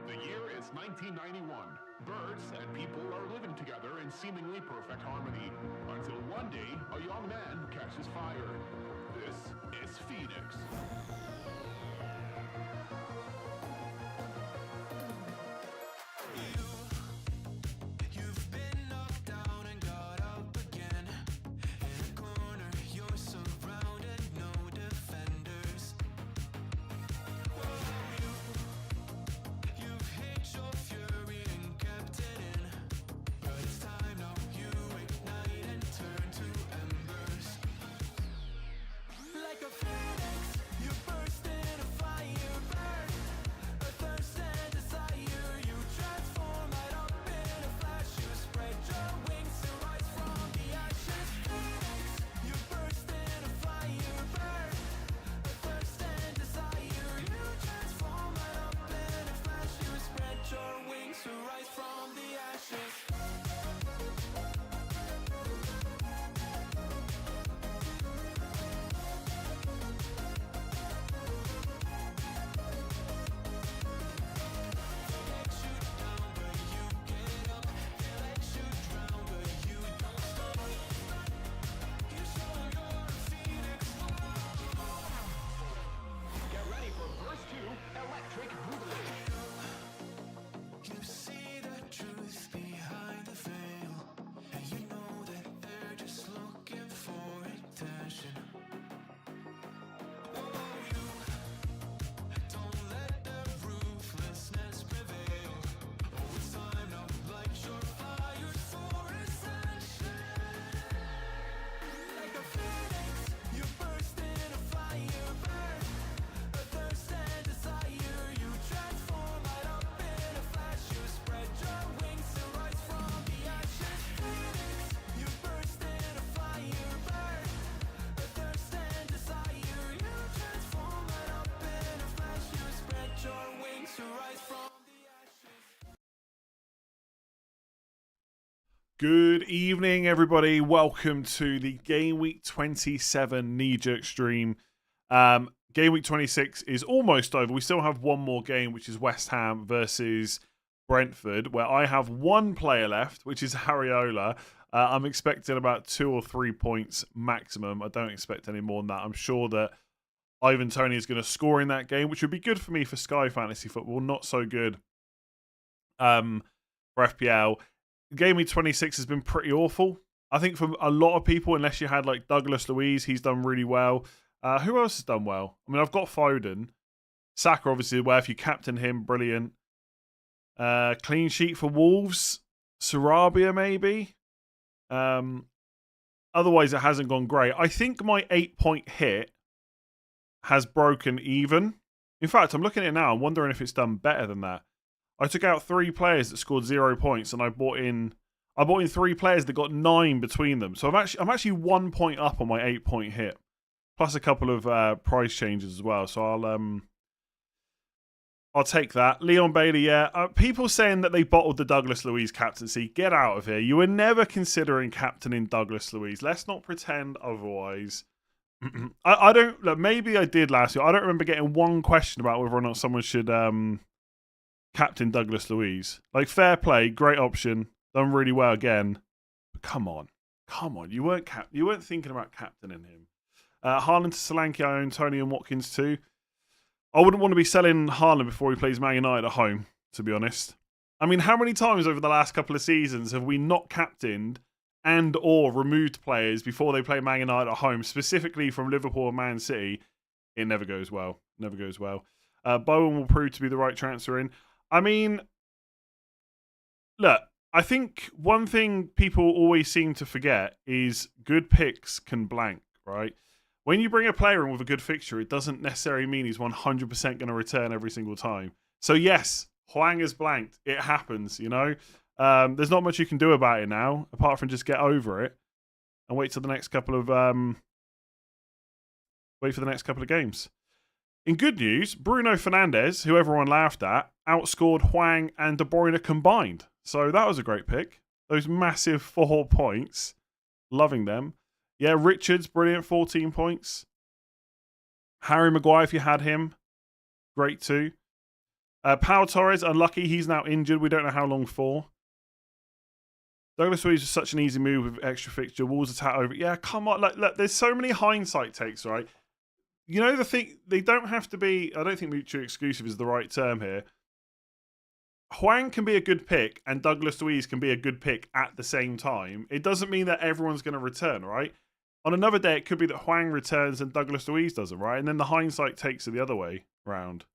The year is 1991. Birds and people are living together in seemingly perfect harmony. Until one day, a young man catches fire. This is Phoenix. You've been knocked down and got up again. In a corner, you're surrounded, no defenders. You've hid your fury and kept it in. But it's time now, you ignite and turn to embers. Like a phoenix, you burst in a fire burn. A thirst and desire, you transform right up in a flash. You spread your wings to rise from the ashes. Phoenix, you burst in a fire burn. A thirst and desire, you transform right up in a flash. You spread your wings to rise from the ashes. Get ready for verse 2, Electric Boogaloo. You see the truth behind the veil, and you know that they're just looking for attention. Oh, you don't let the ruthlessness prevail. Oh, it's time now, light your fires for ascension. Like a phoenix, you burst in a fire burn. A thirst and desire, you transform right up in a flash. You spread your wings to rise from the ashes. Phoenix, you burst in a fire burn. A thirst and desire, you transform right up in a flash. You spread your wings to rise from the ashes. Good evening, everybody. Welcome to the Game Week 27 knee-jerk stream. Game Week 26 is almost over. We still have one more game, which is West Ham versus Brentford, where I have one player left, which is Ariola. I'm expecting about 2 or 3 points maximum. I don't expect any more than that. I'm sure that Ivan Toney is going to score in that game, which would be good for me for Sky Fantasy Football. Not so good for FPL. Game Week 26 has been pretty awful. I think for a lot of people, unless you had like Douglas Luiz, he's done really well. Who else has done well? I mean, I've got Foden. Saka, obviously, where if you captain him, brilliant. Clean sheet for Wolves. Sarabia, maybe. Otherwise, it hasn't gone great. I think my 8-point hit has broken even. In fact, I'm looking at it now. I'm wondering if it's done better than that. I took out 3 players that scored 0 points, and I bought in 3 players that got 9 between them. So I'm actually 1 point up on my 8-point hit, plus a couple of price changes as well. So I'll take that. Leon Bailey, yeah. People saying that they bottled the Douglas Luiz captaincy. Get out of here. You were never considering captaining Douglas Luiz. Let's not pretend otherwise. I don't. Look, maybe I did last year. I don't remember getting one question about whether or not someone should captain Douglas Luiz. Like, fair play, great option, done really well again. But come on. You weren't thinking about captaining him. Haaland to Solanke, I own Tony and Watkins too. I wouldn't want to be selling Haaland before he plays Man United at home, to be honest. I mean, how many times over the last couple of seasons have we not captained and or removed players before they play Man United at home, specifically from Liverpool and Man City, it never goes well. Never goes well. Bowen will prove to be the right transfer in. I mean, look, I think one thing people always seem to forget is good picks can blank, right? When you bring a player in with a good fixture, it doesn't necessarily mean he's 100% going to return every single time. So yes, Hwang is blanked. It happens, you know? There's not much you can do about it now, apart from just get over it and wait for the next couple of games. In good news, Bruno Fernandes, who everyone laughed at, outscored Hwang and De Bruyne combined. So that was a great pick. Those massive 4 points. Loving them. Yeah, Richards, brilliant, 14 points. Harry Maguire, if you had him, great too. Pau Torres, unlucky. He's now injured. We don't know how long for. Douglas Luiz was such an easy move with extra fixture. Wolves attack over. Yeah, come on. Look, there's so many hindsight takes, right? You know the thing, they don't have to be, I don't think mutually exclusive is the right term here. Hwang can be a good pick and Douglas Luiz can be a good pick at the same time. It doesn't mean that everyone's going to return, right? On another day, it could be that Hwang returns and Douglas Luiz doesn't, right? And then the hindsight takes it the other way round.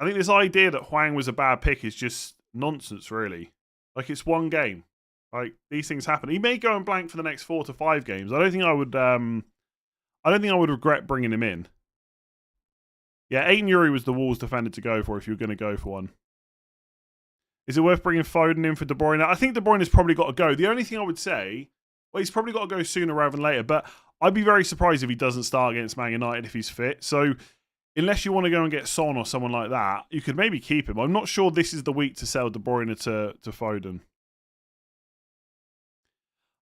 I think this idea that Hwang was a bad pick is just nonsense, really. Like, it's one game. Like, these things happen. He may go and blank for the next 4 to 5 games. I don't think I would regret bringing him in. Yeah, Aiden Uri was the Wolves defender to go for if you were going to go for one. Is it worth bringing Foden in for De Bruyne? I think De Bruyne's probably got to go. The only thing I would say, well, he's probably got to go sooner rather than later, but I'd be very surprised if he doesn't start against Man United if he's fit. So unless you want to go and get Son or someone like that, you could maybe keep him. I'm not sure this is the week to sell De Bruyne to Foden.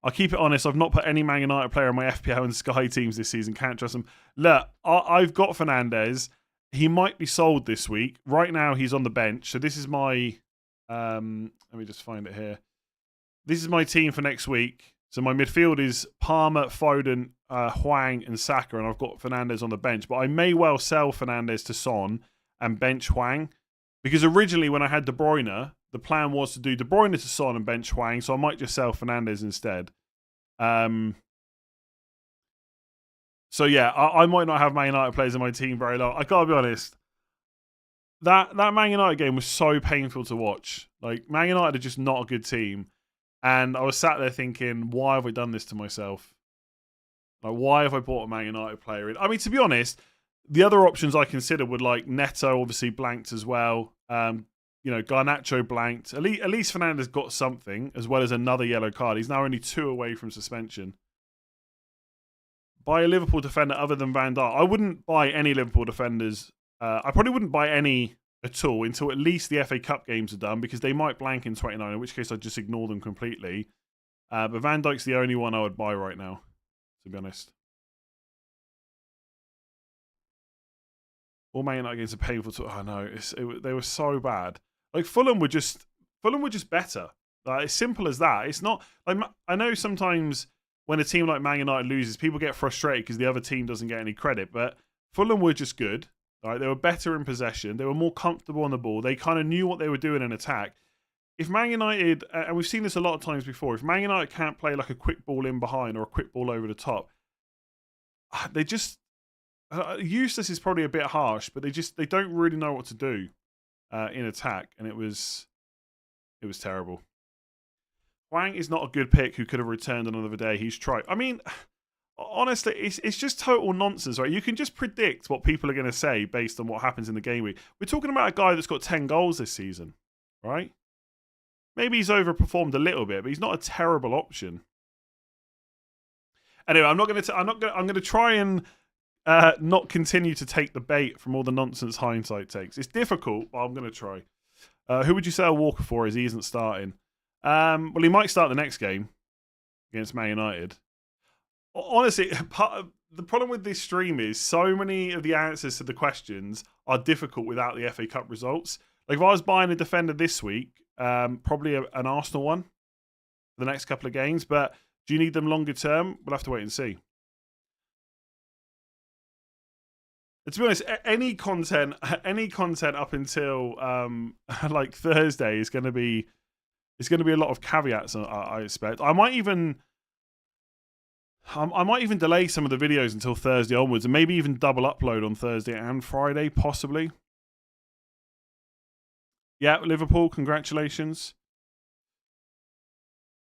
I'll keep it honest, I've not put any Man United player on my FPL and Sky teams this season. Can't trust them. Look, I've got Fernandes. He might be sold this week. Right now, he's on the bench. So this is my... let me just find it here. This is my team for next week. So my midfield is Palmer, Foden, Hwang and Saka. And I've got Fernandes on the bench. But I may well sell Fernandes to Son and bench Hwang. Because originally, when I had De Bruyne, the plan was to do De Bruyne to Son and bench Hwang, so I might just sell Fernandes instead. So yeah, I might not have Man United players in my team very long. I gotta be honest. That Man United game was so painful to watch. Like, Man United are just not a good team. And I was sat there thinking, why have I done this to myself? Like, why have I bought a Man United player in? I mean, to be honest, the other options I considered were like Neto, obviously blanked as well. Garnacho blanked. At least Fernandes got something, as well as another yellow card. He's now only 2 away from suspension. Buy a Liverpool defender other than Van Dijk. I wouldn't buy any Liverpool defenders. I probably wouldn't buy any at all until at least the FA Cup games are done, because they might blank in 29, in which case I'd just ignore them completely. But Van Dijk's the only one I would buy right now, to be honest. All Man United games are painful to... Oh no, they were so bad. Like, Fulham were just better. Like, it's simple as that. It's not... Like, I know sometimes when a team like Man United loses, people get frustrated because the other team doesn't get any credit. But Fulham were just good. Right? They were better in possession. They were more comfortable on the ball. They kind of knew what they were doing in attack. If Man United... And we've seen this a lot of times before. If Man United can't play like a quick ball in behind or a quick ball over the top, they just... useless is probably a bit harsh, but they don't really know what to do in attack, and it was terrible. Hwang is not a good pick who could have returned another day. He's tried. I mean, honestly, it's just total nonsense, right? You can just predict what people are going to say based on what happens in the game week. We're talking about a guy that's got 10 goals this season, right? Maybe he's overperformed a little bit, but he's not a terrible option. Anyway, I'm going to try and not continue to take the bait from all the nonsense hindsight takes. It's difficult, but I'm going to try. Who would you sell Walker for as he isn't starting? Well, he might start the next game against Man United. Honestly, the problem with this stream is so many of the answers to the questions are difficult without the FA Cup results. Like, if I was buying a defender this week, probably an Arsenal one for the next couple of games. But do you need them longer term? We'll have to wait and see. To be honest, any content up until like Thursday is going to be It's going to be a lot of caveats, I expect. I might even delay some of the videos until Thursday onwards, and maybe even double upload on Thursday and Friday, possibly. Yeah, Liverpool, congratulations.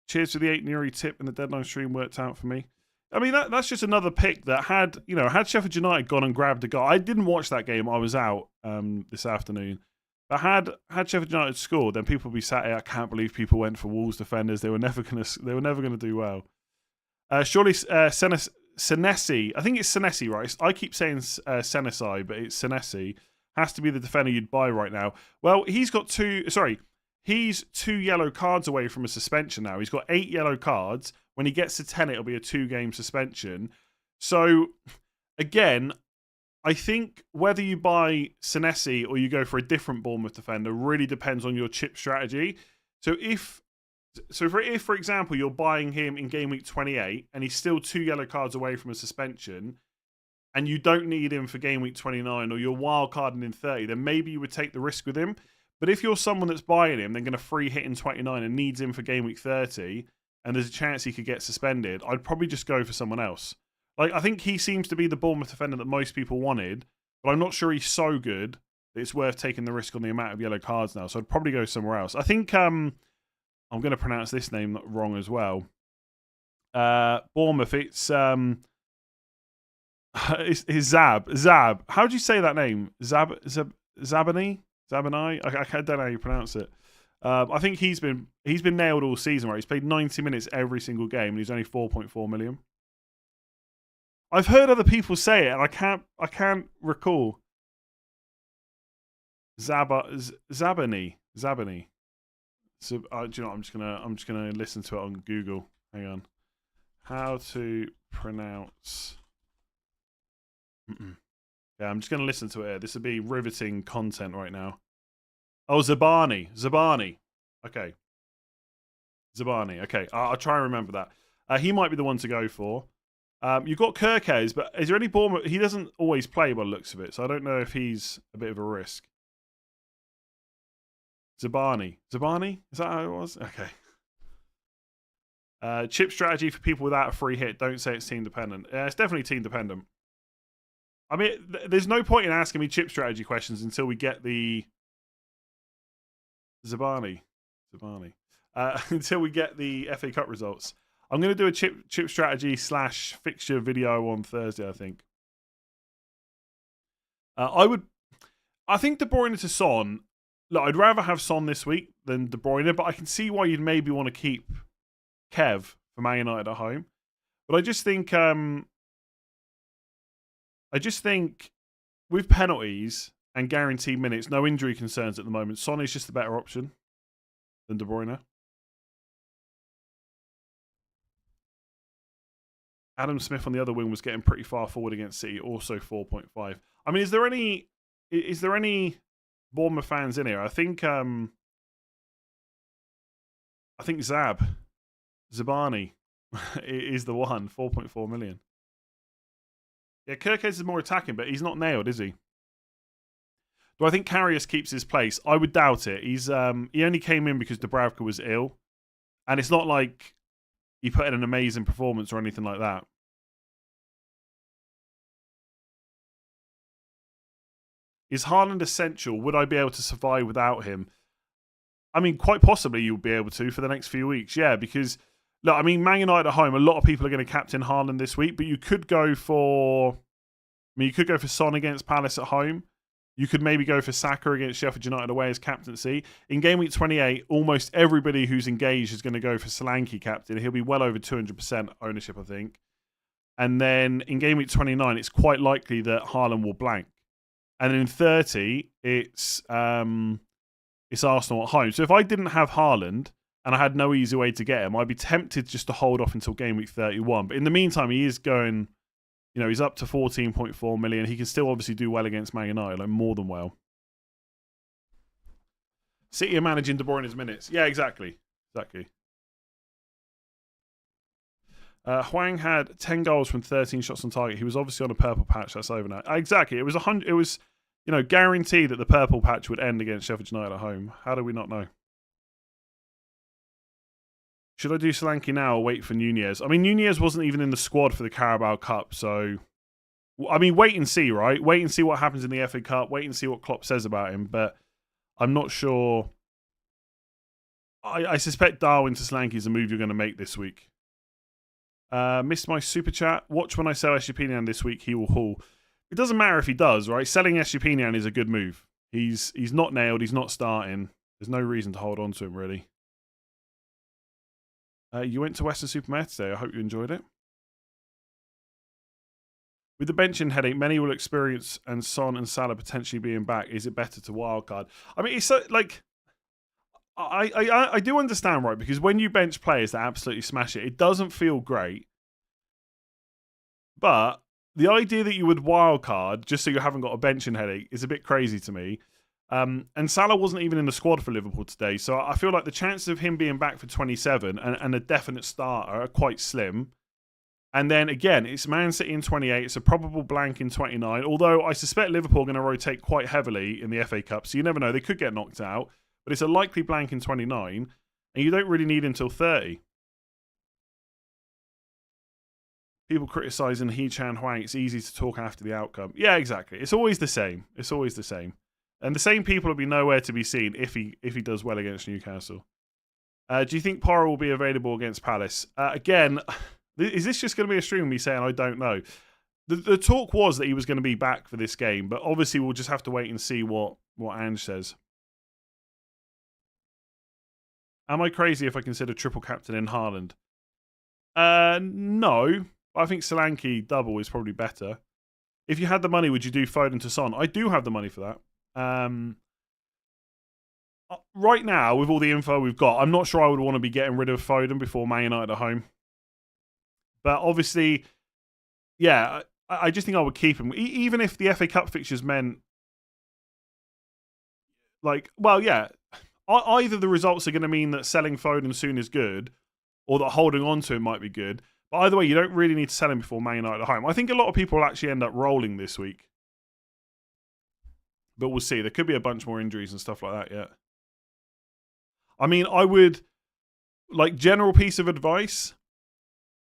Cheers to the 8 Nuri tip, and the deadline stream worked out for me. I mean, that's just another pick that had Sheffield United gone and grabbed a goal. I didn't watch that game. I was out this afternoon. But had Sheffield United scored, then people would be sat here. I can't believe people went for Wolves defenders. They were never gonna do well. Surely Senesi, I think it's Senesi, right? I keep saying Senesi, but it's Senesi. Has to be the defender you'd buy right now. Well, he's 2 yellow cards away from a suspension now. He's got 8 yellow cards. When he gets to 10, it'll be a 2-game suspension. So, again, I think whether you buy Senesi or you go for a different Bournemouth defender really depends on your chip strategy. So if for example, you're buying him in game week 28 and he's still 2 yellow cards away from a suspension and you don't need him for game week 29 or you're wild carding in 30, then maybe you would take the risk with him. But if you're someone that's buying him, then going to free hit in 29 and needs him for game week 30 and there's a chance he could get suspended, I'd probably just go for someone else. Like, I think he seems to be the Bournemouth defender that most people wanted, but I'm not sure he's so good that it's worth taking the risk on the amount of yellow cards now. So I'd probably go somewhere else. I think I'm going to pronounce this name wrong as well. Bournemouth, it's Zab. Zab. How do you say that name? Zabani? Zabani? I don't know how you pronounce it. I think he's been nailed all season, right? He's played 90 minutes every single game, and he's only 4.4 million. I've heard other people say it, and I can't recall. Zabani. So, do you know what? I'm just gonna listen to it on Google. Hang on. How to pronounce? Yeah, I'm just gonna listen to it here. This would be riveting content right now. Oh, Zabani. Okay. Zabani. Okay, I'll try and remember that. He might be the one to go for. You've got Kirkes, but is there any Bournemouth? He doesn't always play by the looks of it, so I don't know if he's a bit of a risk. Zabani? Is that how it was? Okay. Chip strategy for people without a free hit. Don't say it's team dependent. It's definitely team dependent. I mean, there's no point in asking me chip strategy questions until we get the Zabani. Until we get the FA Cup results. I'm going to do a chip strategy / fixture video on Thursday, I think. I think De Bruyne to Son. Look, I'd rather have Son this week than De Bruyne, but I can see why you'd maybe want to keep Kev for Man United at home. But I just think with penalties and guaranteed minutes, no injury concerns at the moment, Son is just the better option than De Bruyne. Adam Smith on the other wing was getting pretty far forward against City, also 4.5. I mean, is there any Bournemouth fans in here? I think Zabani is the one, 4.4 million. Yeah, Kirkes is more attacking, but he's not nailed, is he? Do I think Karius keeps his place? I would doubt it. He only came in because Dubravka was ill, and it's not like he put in an amazing performance or anything like that. Is Haaland essential? Would I be able to survive without him? I mean, quite possibly you'll be able to for the next few weeks. Yeah, because, look, I mean, Man United at home, a lot of people are going to captain Haaland this week, but you could go for Son against Palace at home. You could maybe go for Saka against Sheffield United away as captaincy. In game week 28, almost everybody who's engaged is going to go for Solanke captain. He'll be well over 200% ownership, I think. And then in game week 29, it's quite likely that Haaland will blank. And then in 30, it's Arsenal at home. So if I didn't have Haaland and I had no easy way to get him, I'd be tempted just to hold off until game week 31. But in the meantime, he is going, he's up to 14.4 million. He can still obviously do well against Man United, like more than well. City are managing De Bruyne's minutes. Yeah, exactly. Hwang had 10 goals from 13 shots on target. He was obviously on a purple patch. That's over now. Exactly. It was guaranteed that the purple patch would end against Sheffield United at home. How do we not know? Should I do Solanke now or wait for Nunez? I mean, Nunez wasn't even in the squad for the Carabao Cup, so... I mean, wait and see, right? Wait and see what happens in the FA Cup. Wait and see what Klopp says about him, but I'm not sure... I suspect Darwin to Solanke is a move you're going to make this week. Missed my super chat. Watch when I sell Estupinian this week, he will haul. It doesn't matter if he does, right? Selling Estupinian is a good move. He's not nailed, he's not starting. There's no reason to hold on to him, really. You went to Weston-super-Mare today. I hope you enjoyed it. With the benching headache, many will experience, and Son and Salah potentially being back. Is it better to wildcard? I mean, it's so, like... I do understand, right? Because when you bench players that absolutely smash it, it doesn't feel great. But the idea that you would wildcard just so you haven't got a benching headache is a bit crazy to me. And Salah wasn't even in the squad for Liverpool today, so I feel like the chances of him being back for 27 and a definite starter are quite slim. And then again, it's Man City in 28, it's a probable blank in 29, although I suspect Liverpool are going to rotate quite heavily in the FA Cup, so you never know, they could get knocked out, but it's a likely blank in 29, and you don't really need until 30. People criticising He-Chan Huang, it's easy to talk after the outcome. Yeah, exactly. It's always the same. It's always the same. And the same people will be nowhere to be seen if he does well against Newcastle. Do you think Porro will be available against Palace? Again, is this just going to be a stream of me saying I don't know? The talk was that he was going to be back for this game, but obviously we'll just have to wait and see what Ange says. Am I crazy if I consider triple captain in Haaland? No. I think Solanke double is probably better. If you had the money, would you do Foden to Son? I do have the money for that. Right now, with all the info we've got, I'm not sure I would want to be getting rid of Foden before Man United at home. But obviously, yeah, I just think I would keep him. Even if the FA Cup fixtures meant, like, well, yeah, either the results are going to mean that selling Foden soon is good, or that holding on to him might be good. But either way, you don't really need to sell him before Man United at home. I think a lot of people will actually end up rolling this week. But we'll see. There could be a bunch more injuries and stuff like that yet. I mean, I would, like, general piece of advice,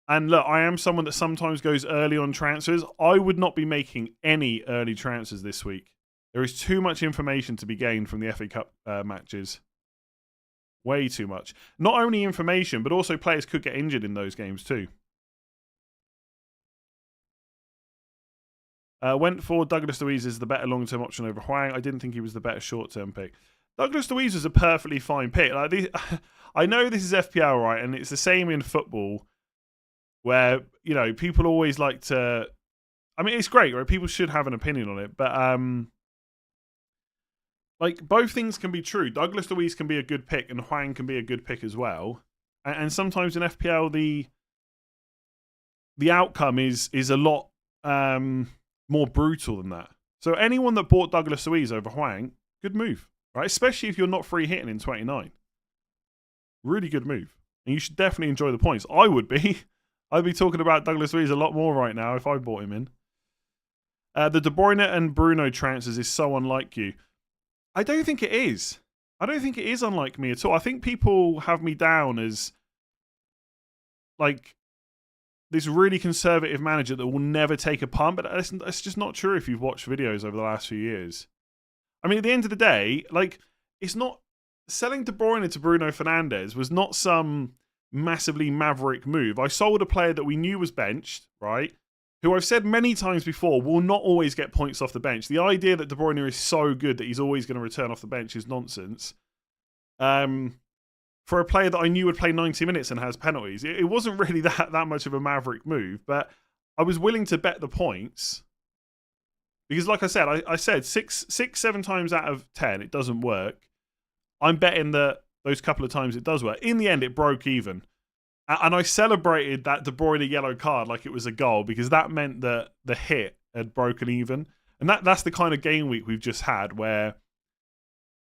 and look, I am someone that sometimes goes early on transfers. I would not be making any early transfers this week. There is too much information to be gained from the FA Cup matches. Way too much. Not only information, but also players could get injured in those games too. Went for Douglas Luiz as the better long-term option over Huang. I didn't think he was the better short-term pick. Douglas Luiz was a perfectly fine pick. Like I know this is FPL, right? And it's the same in football where, you know, people always like to... I mean, it's great, right? People should have an opinion on it. But, like, both things can be true. Douglas Luiz can be a good pick and Huang can be a good pick as well. And sometimes in FPL, the outcome is a lot... more brutal than that. So anyone that bought Douglas Luiz over Huang, good move, right? Especially if you're not free hitting in 29. Really good move. And you should definitely enjoy the points. I would be. I'd be talking about Douglas Luiz a lot more right now if I bought him in. The De Bruyne and Bruno transfers is so unlike you. I don't think it is. I don't think it is unlike me at all. I think people have me down as, like, this really conservative manager that will never take a punt, but that's just not true if you've watched videos over the last few years. I mean, at the end of the day, like, it's not... Selling De Bruyne to Bruno Fernandes was not some massively maverick move. I sold a player that we knew was benched, right? Who I've said many times before will not always get points off the bench. The idea that De Bruyne is so good that he's always going to return off the bench is nonsense. For a player that I knew would play 90 minutes and has penalties, it wasn't really that much of a maverick move, but I was willing to bet the points. Because like I said, I said 7 times out of 10, it doesn't work. I'm betting that those couple of times it does work. In the end, it broke even. And I celebrated that De Bruyne yellow card like it was a goal, because that meant that the hit had broken even. And that's the kind of game week we've just had, where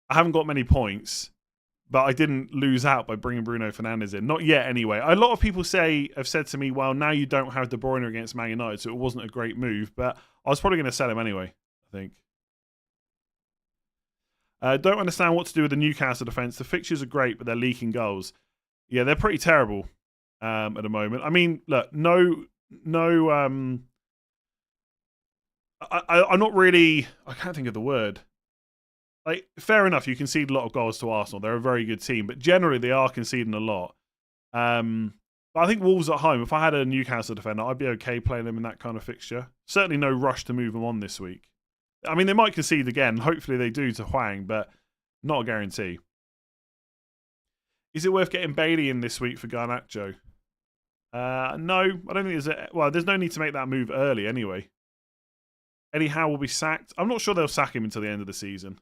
I haven't got many points, but I didn't lose out by bringing Bruno Fernandes in. Not yet, anyway. A lot of people have said to me, well, now you don't have De Bruyne against Man United, so it wasn't a great move. But I was probably going to sell him anyway, I think. Don't understand what to do with the Newcastle defence. The fixtures are great, but they're leaking goals. Yeah, they're pretty terrible at the moment. I mean, look, I'm not really. I can't think of the word. Like, fair enough, you concede a lot of goals to Arsenal. They're a very good team, but generally they are conceding a lot. But I think Wolves at home, if I had a Newcastle defender, I'd be okay playing them in that kind of fixture. Certainly no rush to move them on this week. I mean, they might concede again. Hopefully they do to Hwang, but not a guarantee. Is it worth getting Bailey in this week for Garnacho? No, I don't think there's no need to make that move early anyway. Eddie Howe will be sacked. I'm not sure they'll sack him until the end of the season.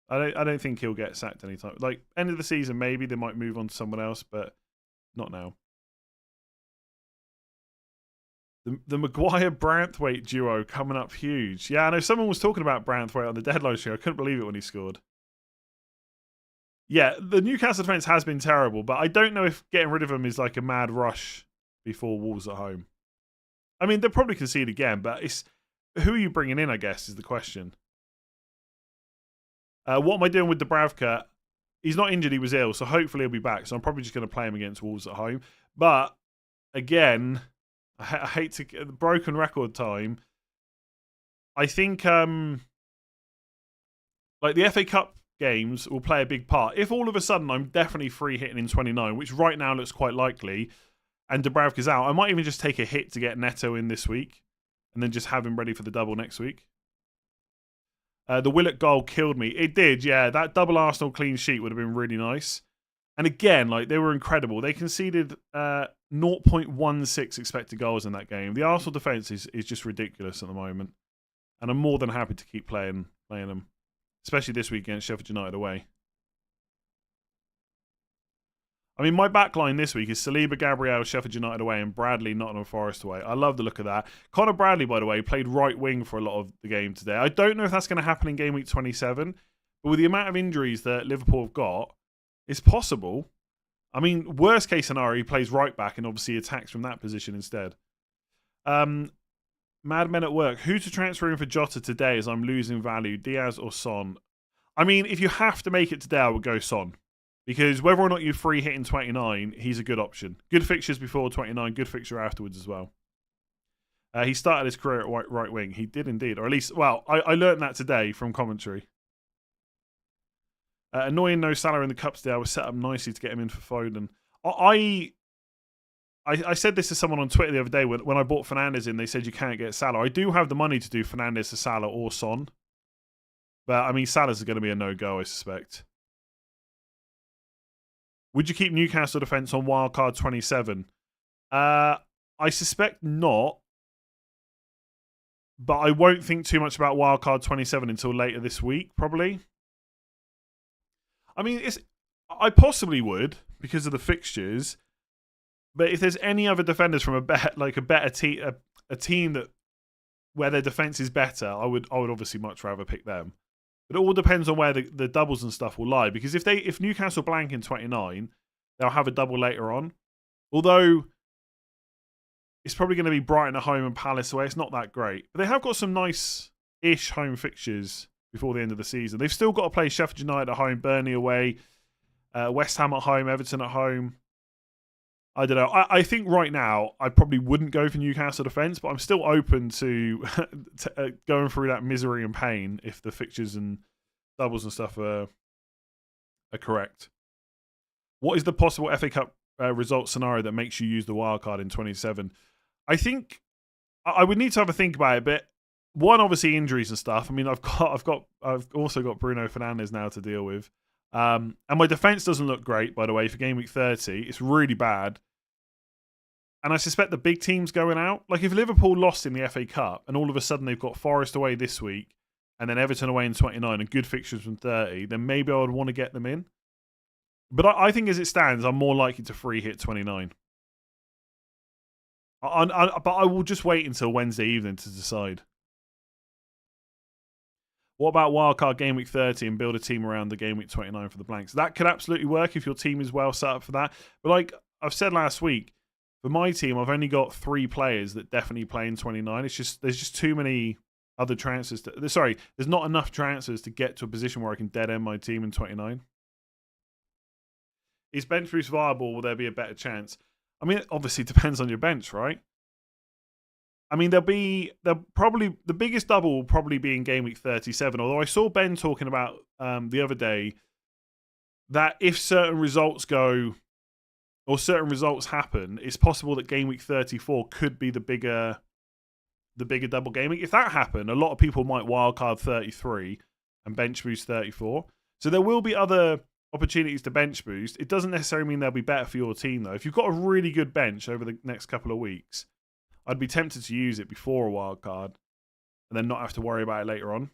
I don't think he'll get sacked anytime. Like, end of the season, maybe they might move on to someone else, but not now. The Maguire-Branthwaite duo coming up huge. Yeah, I know someone was talking about Branthwaite on the deadline show. I couldn't believe it when he scored. Yeah, the Newcastle defence has been terrible, but I don't know if getting rid of him is like a mad rush before Wolves at home. I mean, they'll probably concede again, but it's who are you bringing in, I guess, is the question. What am I doing with Dubravka? He's not injured, he was ill, so hopefully he'll be back. So I'm probably just going to play him against Wolves at home. But, again, I hate to get the broken record time. I think, like, the FA Cup games will play a big part. If all of a sudden I'm definitely free hitting in 29, which right now looks quite likely, and Dubravka's out, I might even just take a hit to get Neto in this week, and then just have him ready for the double next week. The Willock goal killed me. It did, yeah. That double Arsenal clean sheet would have been really nice. And again, like, they were incredible. They conceded 0.16 expected goals in that game. The Arsenal defence is just ridiculous at the moment. And I'm more than happy to keep playing them. Especially this week against Sheffield United away. I mean, my backline this week is Saliba, Gabriel, Sheffield United away, and Bradley, Nottingham Forest away. I love the look of that. Connor Bradley, by the way, played right wing for a lot of the game today. I don't know if that's going to happen in game week 27, but with the amount of injuries that Liverpool have got, it's possible. I mean, worst case scenario, he plays right back and obviously attacks from that position instead. Madmen at work. Who to transfer in for Jota today as I'm losing value, Diaz or Son? I mean, if you have to make it today, I would go Son. Because whether or not you free hit in 29, he's a good option. Good fixtures before 29, good fixture afterwards as well. He started his career at right wing. He did indeed. Or at least, well, I learned that today from commentary. Annoying no Salah in the Cups today. I was set up nicely to get him in for Foden. I said this to someone on Twitter the other day when I bought Fernandes in. They said you can't get Salah. I do have the money to do Fernandes to Salah or Son. But, I mean, Salah's going to be a no-go, I suspect. Would you keep Newcastle defence on wildcard 27? I suspect not. But I won't think too much about wildcard 27 until later this week, probably. I mean, I possibly would because of the fixtures. But if there's any other defenders from a better team, a team that where their defence is better, I would obviously much rather pick them. But it all depends on where the doubles and stuff will lie. Because if Newcastle blank in 29, they'll have a double later on. Although it's probably going to be Brighton at home and Palace away. It's not that great. But they have got some nice-ish home fixtures before the end of the season. They've still got to play Sheffield United at home, Burnley away, West Ham at home, Everton at home. I don't know. I think right now I probably wouldn't go for Newcastle defence, but I'm still open to going through that misery and pain if the fixtures and doubles and stuff are correct. What is the possible FA Cup result scenario that makes you use the wildcard in 27? I think I would need to have a think about it, but one, obviously injuries and stuff. I mean, I've also got Bruno Fernandes now to deal with. And my defence doesn't look great, by the way, for game week 30. It's really bad. And I suspect the big teams going out. Like, if Liverpool lost in the FA Cup and all of a sudden they've got Forest away this week and then Everton away in 29 and good fixtures from 30, then maybe I would want to get them in. But I think as it stands, I'm more likely to free hit 29. But I will just wait until Wednesday evening to decide. What about wildcard game week 30 and build a team around the game week 29 for the blanks? That could absolutely work if your team is well set up for that. But like I've said last week, for my team, I've only got 3 players that definitely play in 29. There's just too many other transfers. There's not enough transfers to get to a position where I can dead end my team in 29. Is bench boost viable? Will there be a better chance? I mean, obviously, it depends on your bench, right? I mean, the biggest double will probably be in game week 37. Although I saw Ben talking about the other day that if certain results go or certain results happen, it's possible that game week 34 could be the bigger double game week. If that happened, a lot of people might wildcard 33 and bench boost 34. So there will be other opportunities to bench boost. It doesn't necessarily mean they'll be better for your team, though. If you've got a really good bench over the next couple of weeks, I'd be tempted to use it before a wildcard and then not have to worry about it later on.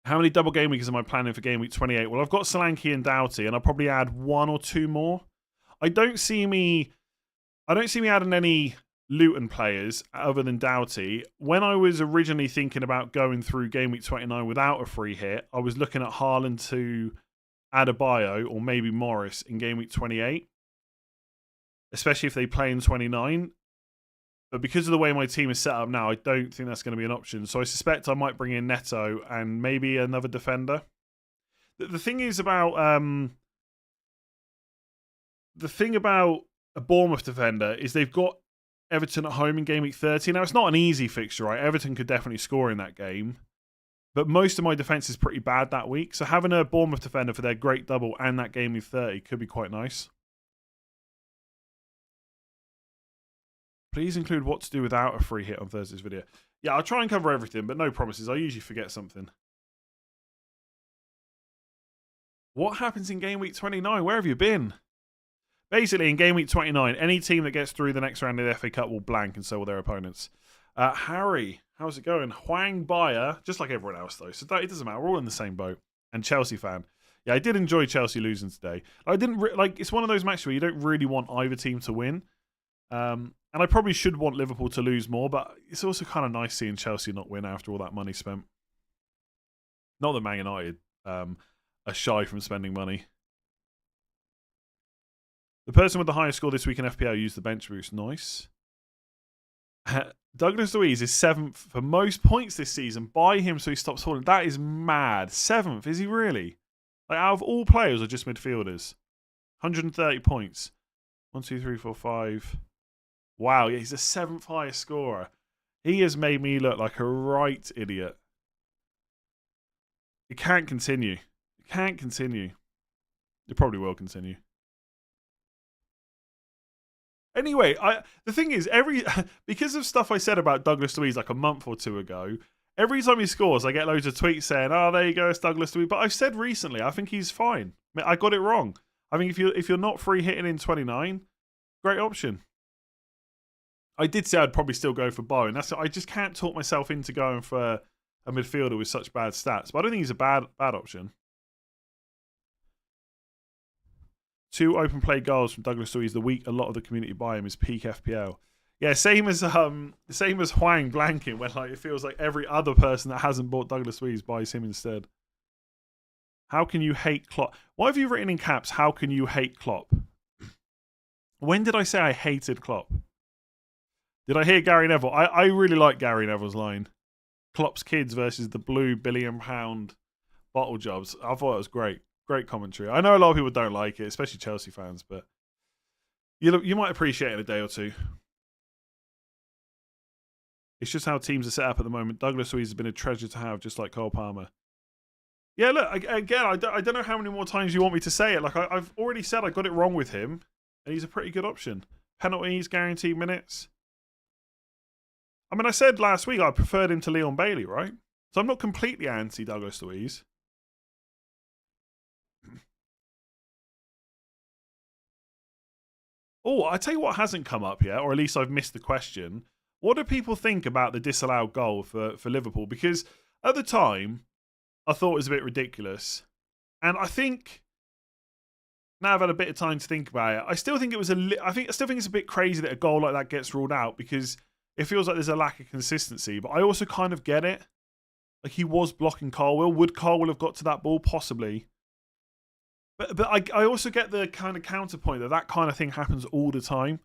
How many double game weeks am I planning for game week 28? Well, I've got Solanke and Doughty, and I'll probably add 1 or 2 more. I don't see me adding any Luton players other than Doughty. When I was originally thinking about going through game week 29 without a free hit, I was looking at Haaland to Adebayo or maybe Morris in game week 28, especially if they play in 29. But because of the way my team is set up now, I don't think that's going to be an option. So I suspect I might bring in Neto and maybe another defender. The thing is about a Bournemouth defender is they've got Everton at home in game week 30. Now, it's not an easy fixture, right? Everton could definitely score in that game. But most of my defence is pretty bad that week. So having a Bournemouth defender for their great double and that game week 30 could be quite nice. Please include what to do without a free hit on Thursday's video. Yeah, I'll try and cover everything, but no promises. I usually forget something. What happens in game week 29? Where have you been? Basically, in game week 29, any team that gets through the next round of the FA Cup will blank, and so will their opponents. Harry, how's it going? Hwang Bayer, just like everyone else, though. So it doesn't matter. We're all in the same boat. And Chelsea fan. Yeah, I did enjoy Chelsea losing today. I didn't it's one of those matches where you don't really want either team to win. And I probably should want Liverpool to lose more, but it's also kind of nice seeing Chelsea not win after all that money spent. Not that Man United are shy from spending money. The person with the highest score this week in FPL used the bench boost. Nice. Douglas Luiz is 7th for most points this season. Buy him so he stops falling. That is mad. 7th, is he really? Like, out of all players or just midfielders? 130 points. 1, 2, 3, 4, 5... Wow, yeah, he's the 7th highest scorer. He has made me look like a right idiot. It can't continue. It can't continue. It probably will continue. Anyway, the thing is, because of stuff I said about Douglas Luiz like a month or 2 ago, every time he scores, I get loads of tweets saying, "Oh, there you go, it's Douglas Luiz." But I've said recently, I think he's fine. I got it wrong. I think if you're not free hitting in 29, great option. I did say I'd probably still go for Bowen. I just can't talk myself into going for a midfielder with such bad stats. But I don't think he's a bad option. 2 open play goals from Douglas Luiz the week a lot of the community buy him is peak FPL. Yeah, same as Hwang blanking, when like it feels like every other person that hasn't bought Douglas Luiz buys him instead. How can you hate Klopp? Why have you written in caps, how can you hate Klopp? When did I say I hated Klopp? Did I hear Gary Neville? I really like Gary Neville's line. Klopp's kids versus the blue £1 billion bottle jobs. I thought it was great. Great commentary. I know a lot of people don't like it, especially Chelsea fans, but you might appreciate it in a day or two. It's just how teams are set up at the moment. Douglas Luiz has been a treasure to have, just like Cole Palmer. Yeah, look, again, I don't know how many more times you want me to say it. Like, I've already said I got it wrong with him, and he's a pretty good option. Penalties, guaranteed minutes. I mean, I said last week I preferred him to Leon Bailey, right? So I'm not completely anti Douglas Luiz. Oh, I tell you what hasn't come up yet, or at least I've missed the question. What do people think about the disallowed goal for Liverpool? Because at the time, I thought it was a bit ridiculous. And I think, now I've had a bit of time to think about it, I still think it's a bit crazy that a goal like that gets ruled out, because it feels like there's a lack of consistency. But I also kind of get it. Like, he was blocking Colwill. Would Colwill have got to that ball? Possibly. But I also get the kind of counterpoint that kind of thing happens all the time,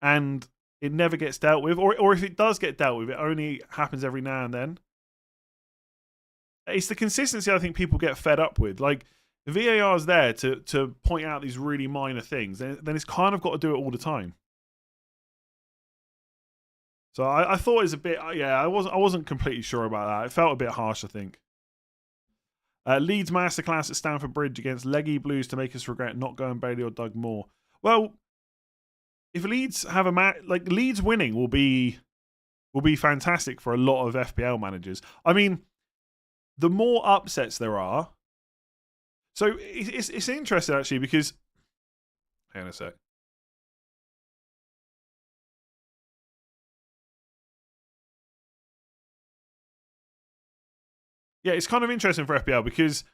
and it never gets dealt with. Or if it does get dealt with, it only happens every now and then. It's the consistency I think people get fed up with. Like, The VAR is there to point out these really minor things. Then it's kind of got to do it all the time. So I thought it was a bit. Yeah, I wasn't completely sure about that. It felt a bit harsh, I think. Leeds masterclass at Stamford Bridge against Leggy Blues to make us regret not going Bailey or Doug Moore. Well, if Leeds have a match, like Leeds winning will be fantastic for a lot of FPL managers. I mean, the more upsets there are, so it's interesting actually because, hang on a sec. Yeah, it's kind of interesting for FPL because,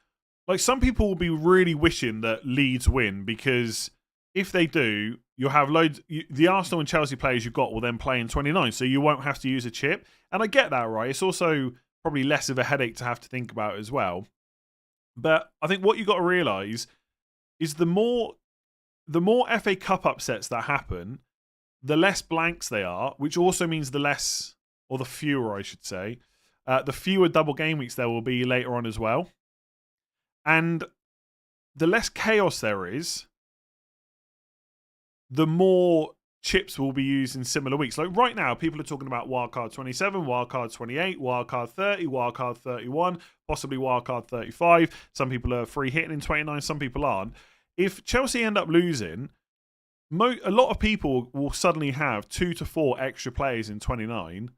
like, some people will be really wishing that Leeds win because if they do, you'll have loads. The Arsenal and Chelsea players you've got will then play in 29, so you won't have to use a chip. And I get that, right? It's also probably less of a headache to have to think about as well. But I think what you've got to realise is the more FA Cup upsets that happen, the less blanks they are, which also means the less, or the fewer, I should say, the fewer double game weeks there will be later on as well. And the less chaos there is, the more chips will be used in similar weeks. Like right now, people are talking about wildcard 27, wildcard 28, wildcard 30, wildcard 31, possibly wildcard 35. Some people are free hitting in 29, some people aren't. If Chelsea end up losing, a lot of people will suddenly have 2 to 4 extra players in 29.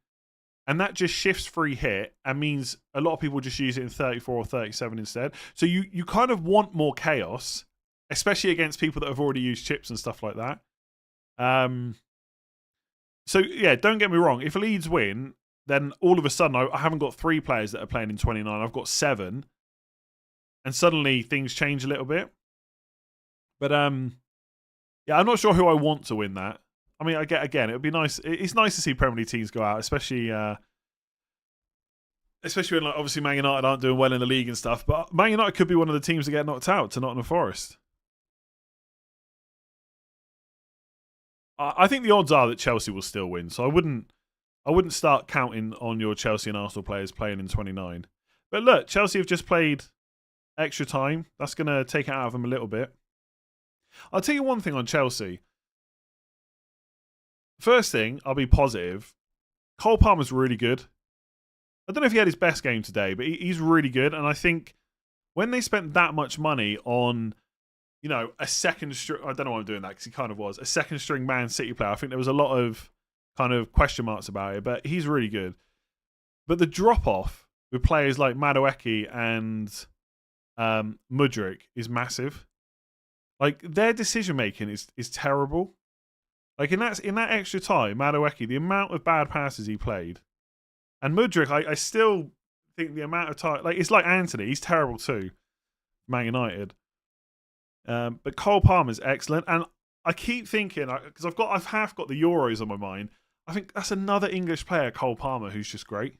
And that just shifts free hit and means a lot of people just use it in 34 or 37 instead. So you kind of want more chaos, especially against people that have already used chips and stuff like that. So, yeah, don't get me wrong. If Leeds win, then all of a sudden I haven't got 3 players that are playing in 29. I've got 7. And suddenly things change a little bit. But, yeah, I'm not sure who I want to win that. I mean, again, it would be nice. It's nice to see Premier League teams go out, especially when, like, obviously Man United aren't doing well in the league and stuff. But Man United could be one of the teams that get knocked out to Nottingham Forest. I think the odds are that Chelsea will still win, so I wouldn't start counting on your Chelsea and Arsenal players playing in 29. But look, Chelsea have just played extra time. That's going to take it out of them a little bit. I'll tell you one thing on Chelsea. First thing, I'll be positive. Cole Palmer's really good. I don't know if he had his best game today, but he's really good. And I think when they spent that much money on, you know, a second string, I don't know why I'm doing that because he kind of was, a second string Man City player, I think there was a lot of kind of question marks about it, but he's really good. But the drop off with players like Madueke and Mudryk is massive. Like, their decision making is terrible. Like, in that extra time, Madueke, the amount of bad passes he played, and Mudryk, I still think the amount of time, like, it's like Anthony, he's terrible too, Man United. But Cole Palmer's excellent, and I keep thinking, because I've half got the Euros on my mind. I think that's another English player, Cole Palmer, who's just great,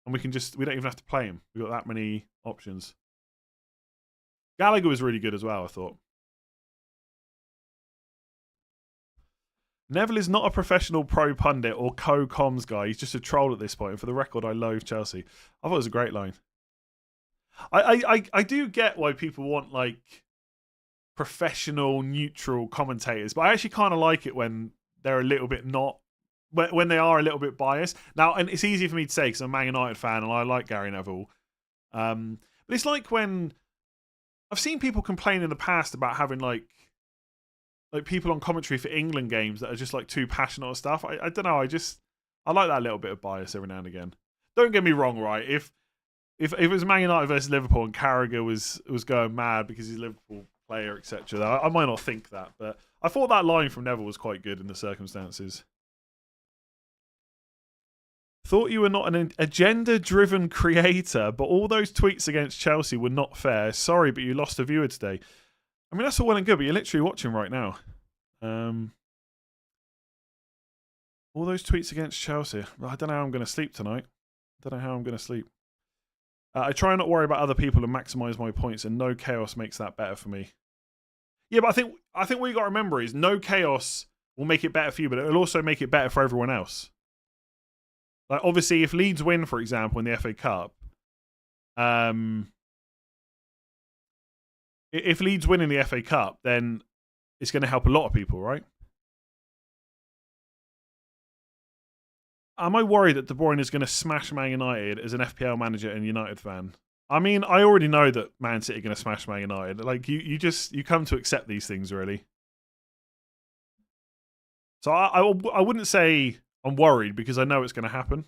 and we don't even have to play him. We've got that many options. Gallagher was really good as well, I thought. Neville is not a professional pro pundit or co-comms guy. He's just a troll at this point. And for the record, I loathe Chelsea. I thought it was a great line. I do get why people want, like, professional, neutral commentators, but I actually kind of like it when they're a little bit not, when they are a little bit biased. Now, and it's easy for me to say because I'm a Man United fan and I like Gary Neville. But it's like when I've seen people complain in the past about having like people on commentary for England games that are just like too passionate or stuff. I don't know. I like that little bit of bias every now and again. Don't get me wrong, right? If it was Man United versus Liverpool and Carragher was going mad because he's a Liverpool player, etc., I might not think that. But I thought that line from Neville was quite good in the circumstances. Thought you were not an agenda-driven creator, but all those tweets against Chelsea were not fair. Sorry, but you lost a viewer today. I mean, that's all well and good, but you're literally watching right now. All those tweets against Chelsea. I don't know how I'm going to sleep tonight. I try not to worry about other people and maximise my points, and no chaos makes that better for me. Yeah, but I think what you got to remember is no chaos will make it better for you, but it'll also make it better for everyone else. Like, obviously, if Leeds win, for example, in the FA Cup, if Leeds win in the FA Cup, then it's going to help a lot of people, right? Am I worried that De Bruyne is going to smash Man United as an FPL manager and United fan? I mean, I already know that Man City are going to smash Man United. Like, you come to accept these things, really. So I wouldn't say I'm worried because I know it's going to happen.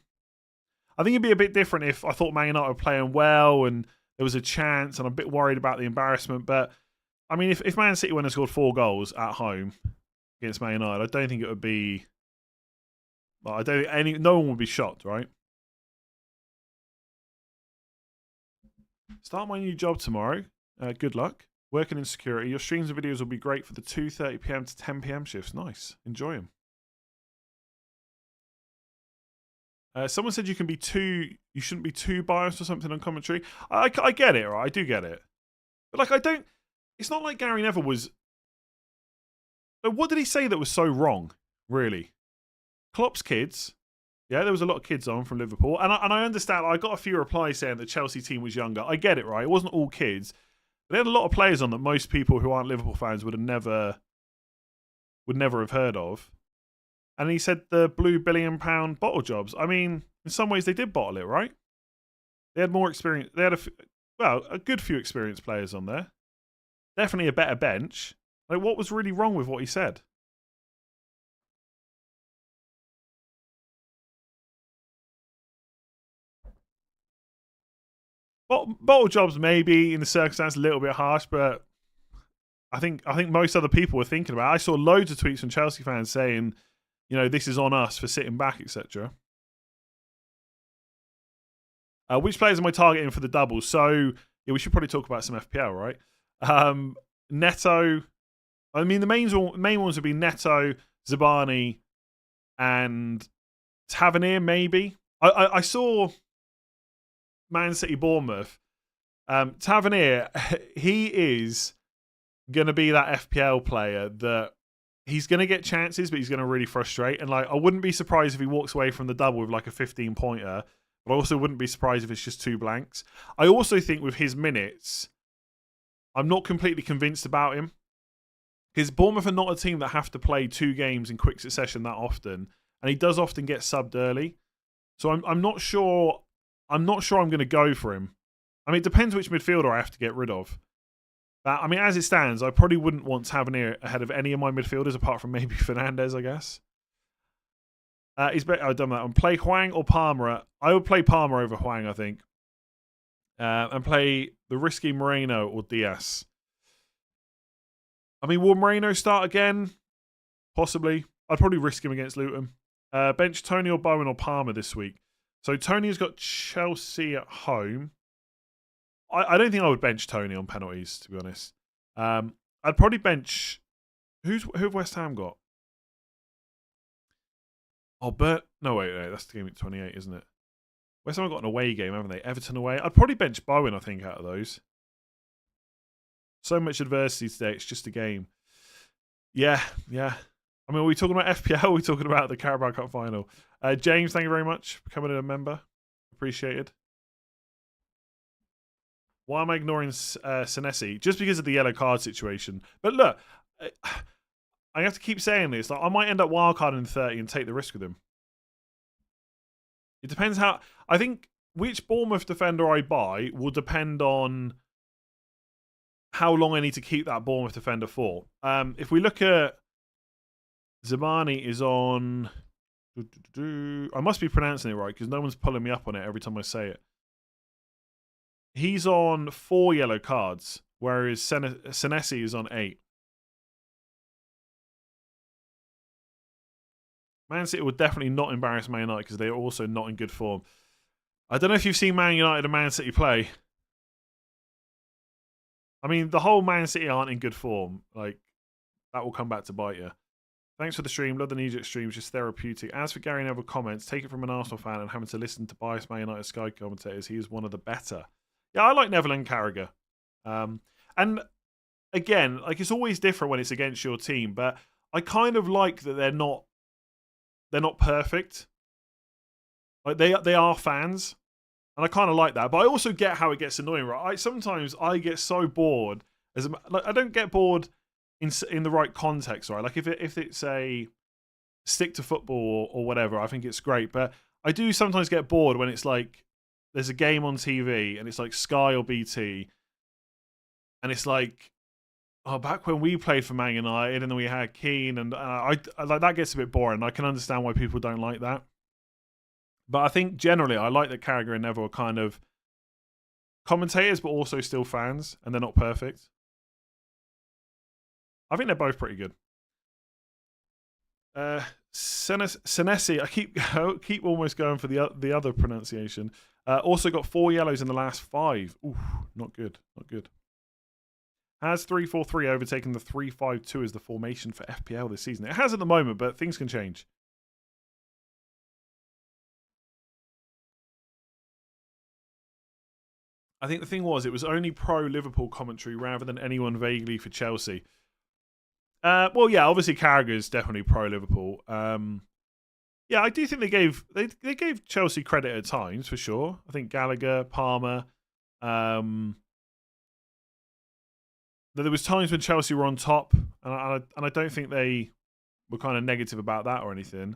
I think it'd be a bit different if I thought Man United were playing well and there was a chance, and I'm a bit worried about the embarrassment. But, I mean, if Man City went and scored 4 goals at home against Man United, I don't think it would be... Well, I don't think no one would be shocked, right? Start my new job tomorrow. Good luck. Working in security. Your streams and videos will be great for the 2:30 PM to 10 PM shifts. Nice. Enjoy them. Someone said you shouldn't be too biased or something on commentary. I get it, right? I do get it. But, like, I don't... It's not like Gary Neville was... What did he say that was so wrong, really? Klopp's kids. Yeah, there was a lot of kids on from Liverpool. And I understand. I got a few replies saying the Chelsea team was younger. I get it, right? It wasn't all kids. But they had a lot of players on that most people who aren't Liverpool fans would never have heard of. And he said the blue £1 billion bottle jobs. I mean, in some ways they did bottle it, right? They had more experience. They had a good few experienced players on there. Definitely a better bench. Like, what was really wrong with what he said? Bottle jobs maybe in the circumstance a little bit harsh, but I think most other people were thinking about it. I saw loads of tweets from Chelsea fans saying, you know, this is on us for sitting back, etc. Which players am I targeting for the doubles? So, yeah, we should probably talk about some FPL, right? Neto. I mean, the main ones would be Neto, Zabani, and Tavernier, maybe. I saw Man City Bournemouth. Tavernier, he is going to be that FPL player that he's going to get chances, but he's going to really frustrate. And, like, I wouldn't be surprised if he walks away from the double with like a 15-pointer, but I also wouldn't be surprised if it's just 2 blanks. I also think with his minutes, I'm not completely convinced about him. Because Bournemouth are not a team that have to play 2 games in quick succession that often. And he does often get subbed early. So I'm not sure. I'm not sure I'm going to go for him. I mean, it depends which midfielder I have to get rid of. But, I mean, as it stands, I probably wouldn't want Tavernier ahead of any of my midfielders, apart from maybe Fernandes, I guess. I've done that one. Play Hwang or Palmer. I would play Palmer over Hwang, I think. And play the risky Moreno or Diaz. I mean, will Moreno start again? Possibly. I'd probably risk him against Luton. Bench Tony or Bowen or Palmer this week. So Tony has got Chelsea at home. I don't think I would bench Tony on penalties, to be honest. I'd probably bench... Who have West Ham got? Oh, no, wait, that's the game at 28, isn't it? West Ham have got an away game, haven't they? Everton away. I'd probably bench Bowen, I think, out of those. So much adversity today, it's just a game. Yeah. I mean, are we talking about FPL? Are we talking about the Carabao Cup final? James, thank you very much for becoming a member. Appreciated. Why am I ignoring Senesi? Just because of the yellow card situation. But look, I have to keep saying this. Like, I might end up wildcarding in 30 and take the risk with him. It depends how... I think which Bournemouth defender I buy will depend on how long I need to keep that Bournemouth defender for. If we look at... Zabani is on... I must be pronouncing it right because no one's pulling me up on it every time I say it. He's on 4 yellow cards, whereas Senesi is on 8. Man City would definitely not embarrass Man United because they are also not in good form. I don't know if you've seen Man United and Man City play. I mean, the whole Man City aren't in good form. Like, that will come back to bite you. Thanks for the stream. Love the KNEEJERK streams, just therapeutic. As for Gary Neville comments, take it from an Arsenal fan and having to listen to biased Man United Sky commentators, he is one of the better. Yeah, I like Neville and Carragher. And again, like, it's always different when it's against your team, but I kind of like that they're not perfect. Like, they are fans. And I kind of like that. But I also get how it gets annoying, right? Sometimes I get so bored I don't get bored in the right context, right? Like if it's a stick to football or whatever, I think it's great. But I do sometimes get bored when it's like there's a game on TV and it's like Sky or BT, and it's like, oh, back when we played for Man United and then we had Keane, and I like that gets a bit boring. I can understand why people don't like that. But I think generally I like that Carragher and Neville are kind of commentators, but also still fans, and they're not perfect. I think they're both pretty good. Senesi, I keep almost going for the other pronunciation. Also got 4 yellows in the last 5. Ooh, not good, not good. Has 3-4-3 overtaken the 3-5-2 as the formation for FPL this season? It has at the moment, but things can change. I think the thing was, it was only pro-Liverpool commentary rather than anyone vaguely for Chelsea. Well, yeah, obviously Carragher is definitely pro-Liverpool. Yeah, I do think they gave Chelsea credit at times, for sure. I think Gallagher, Palmer. There was times when Chelsea were on top, and I don't think they were kind of negative about that or anything.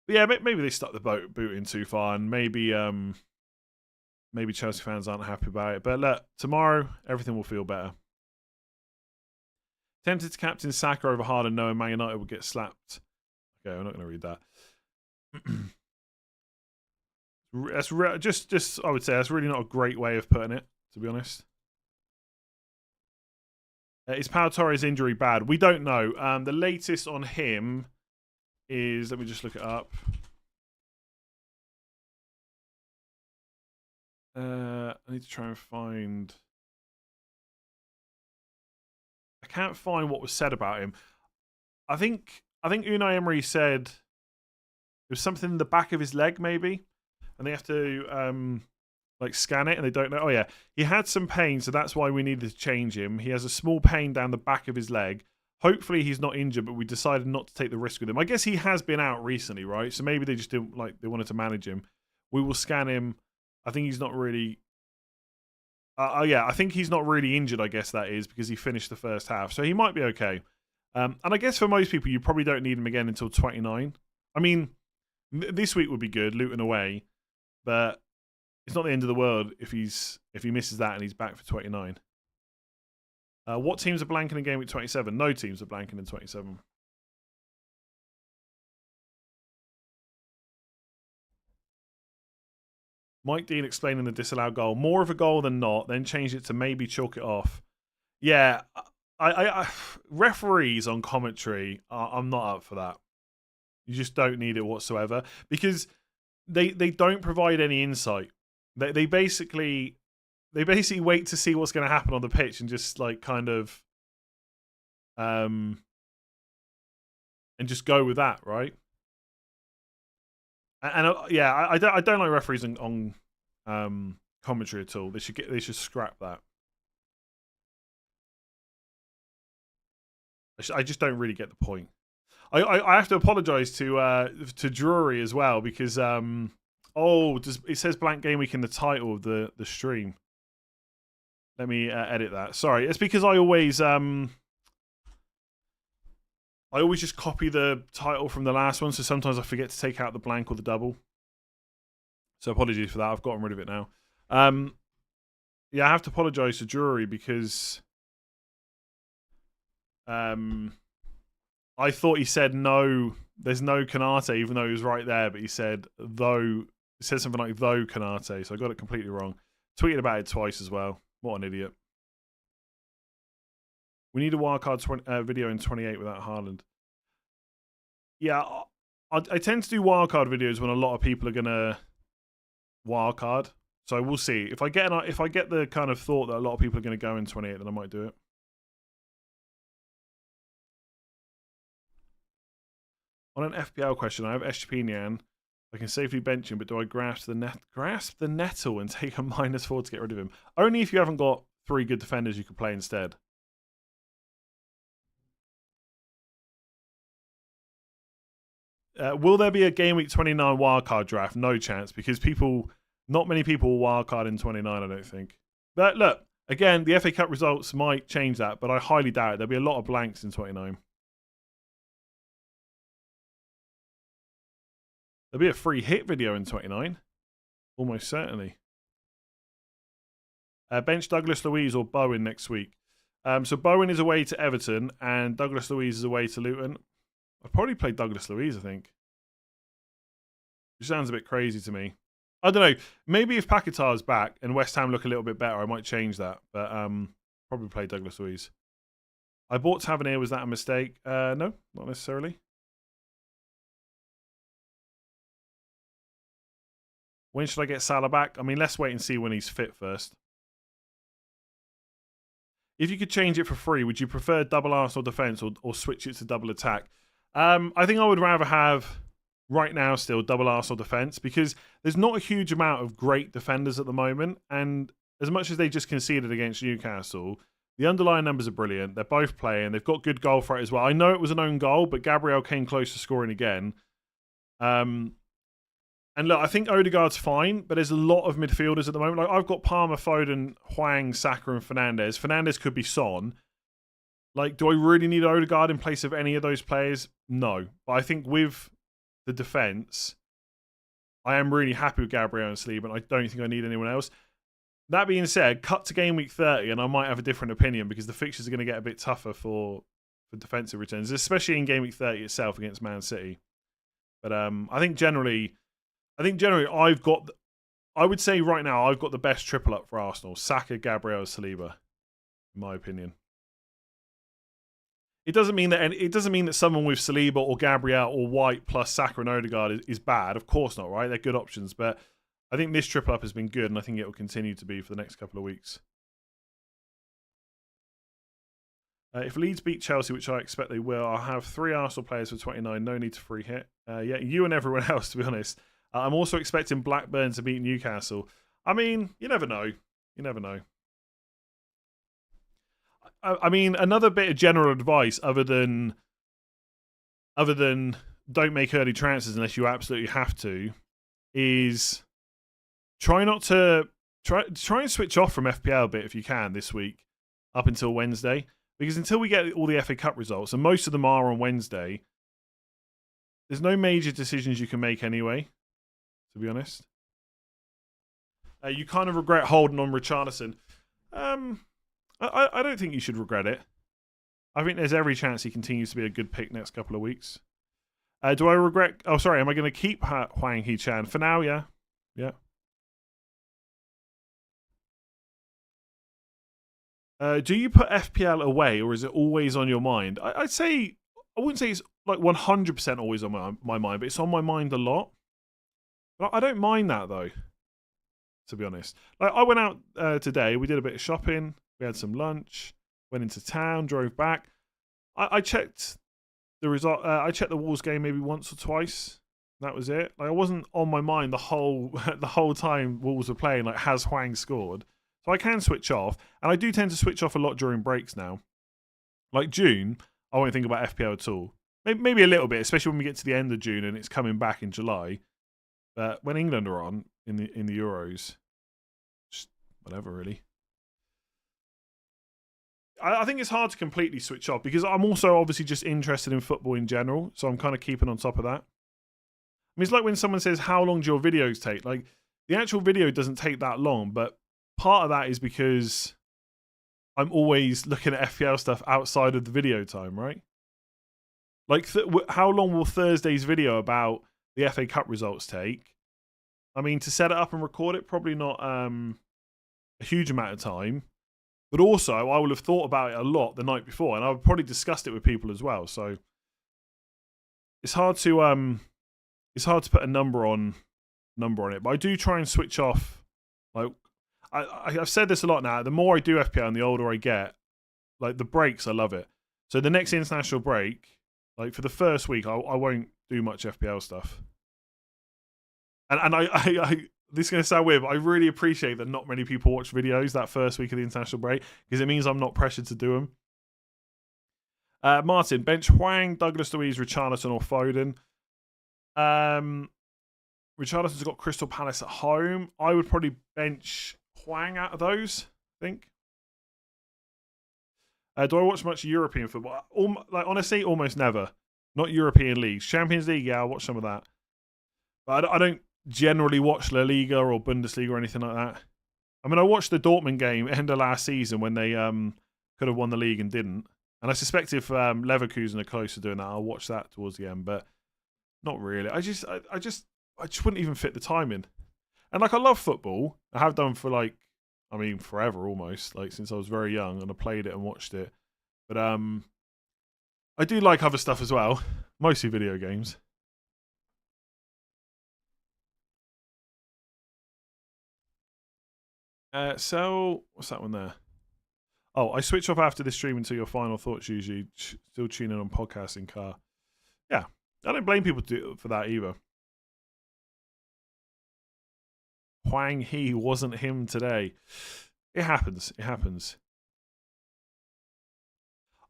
But yeah, maybe they stuck the boot in too far, and maybe Chelsea fans aren't happy about it. But look, tomorrow, everything will feel better. Tempted to captain Saka over Haaland, knowing Man United will get slapped. Okay, I'm not going to read that. That's I would say that's really not a great way of putting it, to be honest. Is Pau Torres' injury bad? We don't know. The latest on him is, let me just look it up. I need to try and find. I can't find what was said about him. I think Unai Emery said there was something in the back of his leg, maybe, and they have to like scan it, and they don't know. Oh yeah, he had some pain, so that's why we needed to change him. He has a small pain down the back of his leg. Hopefully he's not injured, but we decided not to take the risk with him. I guess he has been out recently, right? So maybe they just didn't they wanted to manage him. We will scan him. I think he's not really. Yeah, I think he's not really injured, I guess that is, because he finished the first half. So he might be okay. And I guess for most people, you probably don't need him again until 29. I mean, this week would be good, Luton away. But it's not the end of the world if he misses that and he's back for 29. What teams are blanking in Gameweek 27? No teams are blanking in 27. Mike Dean explaining the disallowed goal. More of a goal than not, then change it to maybe chalk it off. Yeah, I referees on commentary, I'm not up for that. You just don't need it whatsoever because they don't provide any insight. They basically wait to see what's going to happen on the pitch and just like kind of and just go with that, right? And yeah, I don't like referees on commentary at all. They should scrap that. I just don't really get the point. I have to apologise to Drury as well because it says blank game week in the title of the stream. Let me edit that. Sorry, it's because I always just copy the title from the last one, so sometimes I forget to take out the blank or the double. So apologies for that. I've gotten rid of it now. Yeah, I have to apologise to Drury because I thought he said no, there's no Konate, even though he was right there, but he said though, it said something like though Konate, so I got it completely wrong. Tweeted about it twice as well. What an idiot. We need a wildcard video in 28 without Haaland. Yeah, I tend to do wildcard videos when a lot of people are going to wildcard. So we'll see. If I get the kind of thought that a lot of people are going to go in 28, then I might do it. On an FPL question, I have Estepinian. I can safely bench him, but do I grasp the nettle and take a -4 to get rid of him? Only if you haven't got 3 good defenders you could play instead. Will there be a Game Week 29 wildcard draft? No chance, because not many people will wildcard in 29, I don't think. But look, Again, the FA Cup results might change that, but I highly doubt it. There'll be a lot of blanks in 29. There'll be a free hit video in 29. Almost certainly. Bench Douglas Luiz or Bowen next week. So Bowen is away to Everton and Douglas Luiz is away to Luton. I'd probably play Douglas Luiz, I think. Which sounds a bit crazy to me. I don't know. Maybe if Paquetá's back and West Ham look a little bit better, I might change that. But probably play Douglas Luiz. I bought Tavernier. Was that a mistake? No, not necessarily. When should I get Salah back? I mean, let's wait and see when he's fit first. If you could change it for free, would you prefer double Arsenal defence or switch it to double attack? I think I would rather have, right now still, double Arsenal defence because there's not a huge amount of great defenders at the moment. And as much as they just conceded against Newcastle, the underlying numbers are brilliant. They're both playing. They've got good goal threat as well. I know it was an own goal, but Gabriel came close to scoring again. And look, I think Odegaard's fine, but there's a lot of midfielders at the moment. Like I've got Palmer, Foden, Hwang, Saka, and Fernandes. Fernandes could be Son. Like, do I really need Odegaard in place of any of those players? No. But I think with the defence, I am really happy with Gabriel and Saliba, and I don't think I need anyone else. That being said, cut to game week 30, and I might have a different opinion because the fixtures are going to get a bit tougher for defensive returns, especially in game week 30 itself against Man City. But I think generally, I would say right now, I've got the best triple up for Arsenal. Saka, Gabriel, Saliba, in my opinion. It doesn't mean that someone with Saliba or Gabriel or White plus Saka and Odegaard is bad. Of course not, right? They're good options. But I think this triple up has been good, and I think it will continue to be for the next couple of weeks. If Leeds beat Chelsea, which I expect they will, I'll have 3 Arsenal players for 29. No need to free hit. Yeah, you and everyone else, to be honest. I'm also expecting Blackburn to beat Newcastle. I mean, you never know. You never know. I mean, another bit of general advice other than don't make early transfers unless you absolutely have to is try and switch off from FPL a bit if you can this week up until Wednesday. Because until we get all the FA Cup results, and most of them are on Wednesday, there's no major decisions you can make anyway, to be honest. You kind of regret holding on Richarlison. I don't think you should regret it. I think there's every chance he continues to be a good pick next couple of weeks. Do I regret... Oh, sorry. Am I going to keep Hwang Hee-chan? For now, yeah. Yeah. Do you put FPL away, or is it always on your mind? I'd say... I wouldn't say it's like 100% always on my mind, but it's on my mind a lot. But I don't mind that, though, to be honest. Like, I went out today. We did a bit of shopping. We had some lunch. Went into town. Drove back. I checked the result. I checked the Wolves game maybe once or twice. That was it. Like, I wasn't on my mind the whole time Wolves were playing. Like, has Hwang scored? So I can switch off, and I do tend to switch off a lot during breaks now. Like June, I won't think about FPL at all. Maybe a little bit, especially when we get to the end of June and it's coming back in July. But when England are on in the Euros, just whatever really. I think it's hard to completely switch off because I'm also obviously just interested in football in general, so I'm kind of keeping on top of that. I mean, it's like when someone says, "How long do your videos take?" Like, the actual video doesn't take that long, but part of that is because I'm always looking at FPL stuff outside of the video time, right? Like, how long will Thursday's video about the FA Cup results take? I mean, to set it up and record it, probably not a huge amount of time. But also, I will have thought about it a lot the night before, and I've probably discussed it with people as well. So it's hard to put a number on it. But I do try and switch off. Like, I've said this a lot now. The more I do FPL and the older I get, like the breaks, I love it. So the next international break, like for the first week, I won't do much FPL stuff. And this is going to sound weird, but I really appreciate that not many people watch videos that first week of the international break because it means I'm not pressured to do them. Martin, bench Hwang, Douglas Luiz, Richarlison or Foden. Richarlison's got Crystal Palace at home. I would probably bench Hwang out of those, I think. Do I watch much European football? Honestly, almost never. Not European leagues. Champions League, yeah, I'll watch some of that. But I don't generally watch La Liga or Bundesliga or anything like that. I mean, I watched the Dortmund game end of last season when they could have won the league and didn't. And I suspect if Leverkusen are close to doing that, I'll watch that towards the end. But not really. I just wouldn't even fit the time in. And I love football. I have done for forever almost, since I was very young, and I played it and watched it. But I do like other stuff as well, mostly video games. So what's that one there? Oh, I switch off after the stream until your final thoughts. Usually, still tune in on podcasts in car. Yeah, I don't blame people for that either. Huang He wasn't him today. It happens. It happens.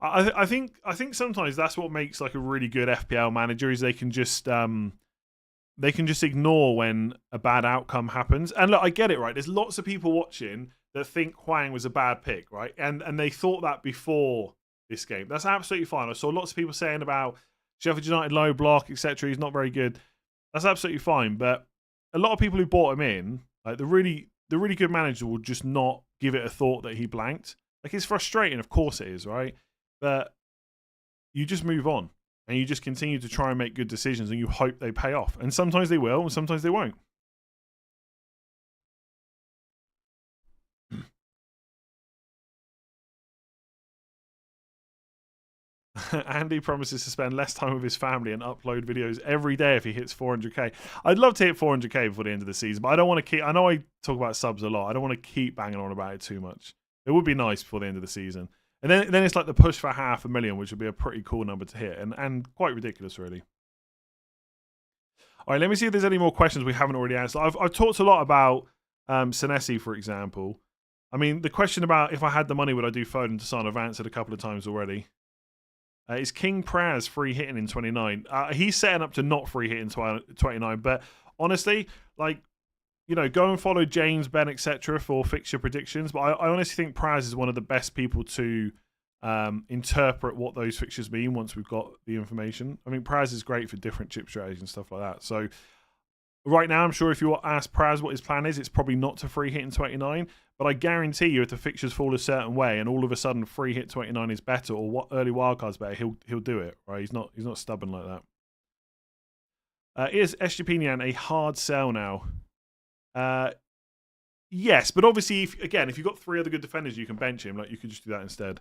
I think sometimes that's what makes a really good FPL manager is they can just ignore when a bad outcome happens. And look, I get it, right? There's lots of people watching that think Huang was a bad pick, right? And they thought that before this game. That's absolutely fine. I saw lots of people saying about Sheffield United low block, etc. He's not very good. That's absolutely fine. But a lot of people who bought him in, the really good manager will just not give it a thought that he blanked. It's frustrating, of course it is, right? But you just move on and you just continue to try and make good decisions and you hope they pay off. And sometimes they will and sometimes they won't. Andy promises to spend less time with his family and upload videos every day if he hits 400k. I'd love to hit 400k before the end of the season, but I don't want to keep... I know I talk about subs a lot. I don't want to keep banging on about it too much. It would be nice before the end of the season. And then it's the push for 500,000, which would be a pretty cool number to hit and quite ridiculous, really. All right, let me see if there's any more questions we haven't already answered. I've talked a lot about Senesi, for example. I mean, the question about if I had the money, would I do Foden to Son? I've answered a couple of times already. Is King Praz free hitting in 29? He's setting up to not free hit in 29, but honestly, go and follow James, Ben, etc. for fixture predictions. But I honestly think Praz is one of the best people to interpret what those fixtures mean once we've got the information. I mean, Praz is great for different chip strategies and stuff like that. So right now, I'm sure if you ask Praz what his plan is, it's probably not to free hit in 29. But I guarantee you, if the fixtures fall a certain way and all of a sudden free hit 29 is better or what early wildcard's better, he'll do it. Right? He's not stubborn like that. Is Estepinian a hard sell now? Yes, but obviously, if you've got 3 other good defenders, you can bench him. You could just do that instead.